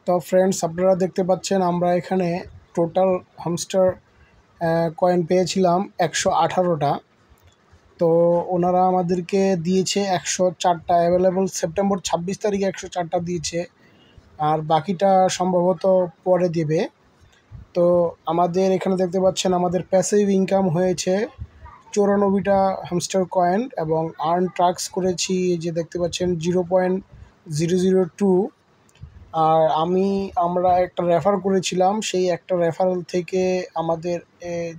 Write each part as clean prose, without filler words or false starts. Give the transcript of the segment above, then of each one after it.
তো ফ্রেন্ডস, আপনারা দেখতে পাচ্ছেন আমরা এখানে টোটাল হামস্টার কয়েন পেয়েছিলাম 118টা। তো ওনারা আমাদেরকে দিয়েছে 104টা অ্যাভেলেবল। সেপ্টেম্বর 26 তারিখে 104টা দিয়েছে, আর বাকিটা সম্ভবত পরে দেবে। তো আমাদের এখানে দেখতে পাচ্ছেন আমাদের প্যাসিভ ইনকাম হয়েছে 94টা হামস্টার কয়েন, এবং আর্ন ট্রাক্স করেছি যে দেখতে পাচ্ছেন 0.002। আর আমরা একটা রেফার করেছিলাম, সেই একটা রেফারেল থেকে আমাদের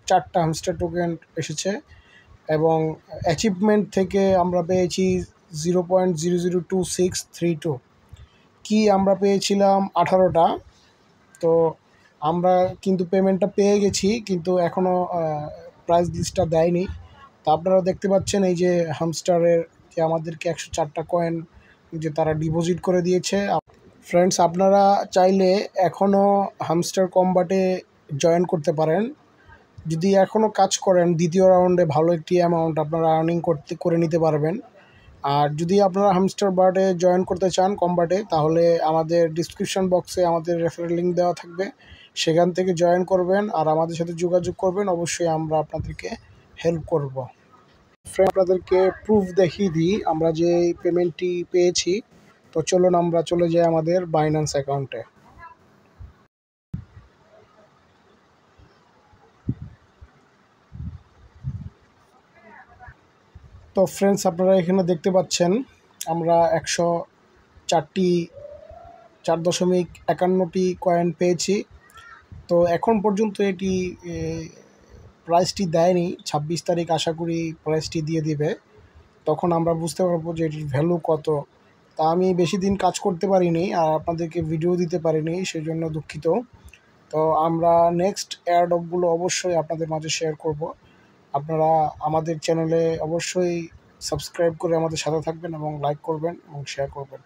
4টা হামস্টার টোকেন এসেছে, এবং অ্যাচিভমেন্ট থেকে আমরা পেয়েছি 0.002 632। কি আমরা পেয়েছিলাম 18টা। তো আমরা কিন্তু পেমেন্টটা পেয়ে গেছি, কিন্তু এখনও প্রাইস লিস্টটা দেয়নি। তো আপনারা দেখতে পাচ্ছেন এই যে হামস্টারের যে আমাদেরকে 104টা কয়েন যে তারা ডিপোজিট করে দিয়েছে। ফ্রেন্ডস, আপনারা চাইলে এখনও হামস্টার কম্বাটে জয়েন করতে পারেন। যদি এখনও কাজ করেন, দ্বিতীয় রাউন্ডে ভালো একটি অ্যামাউন্ট আপনারা আর্নিং করে নিতে পারবেন। আর যদি আপনারা হামস্টার বার্ডে জয়েন করতে চান কম্বাটে, তাহলে আমাদের ডিসক্রিপশন বক্সে আমাদের রেফারেল লিঙ্ক দেওয়া থাকবে, সেখান থেকে জয়েন করবেন আর আমাদের সাথে যোগাযোগ করবেন। অবশ্যই আমরা আপনাদেরকে হেল্প করব। ফ্রেন্ড, আপনাদেরকে প্রুফ দেখিয়ে দিই আমরা যে পেমেন্টটি পেয়েছি। তো চলুন আমরা চলে যাই আমাদের বাইন্যান্স অ্যাকাউন্টে। তো ফ্রেন্ডস, আপনারা এখানে দেখতে পাচ্ছেন আমরা 4.51টি কয়েন পেয়েছি। তো এখন পর্যন্ত এটি প্রাইসটি দেয়নি। 26 তারিখ আশা করি প্রাইসটি দিয়ে দিবে, তখন আমরা বুঝতে পারবো যে এটির ভ্যালু কত। তা আমি বেশি দিন কাজ করতে পারিনি আর আপনাদেরকে ভিডিও দিতে পারিনি, সেই জন্য দুঃখিত। তো আমরা নেক্সট এয়ারড্রপগুলো অবশ্যই আপনাদের মাঝে শেয়ার করব। আপনারা আমাদের চ্যানেলে অবশ্যই সাবস্ক্রাইব করে আমাদের সাথে থাকবেন এবং লাইক করবেন এবং শেয়ার করবেন।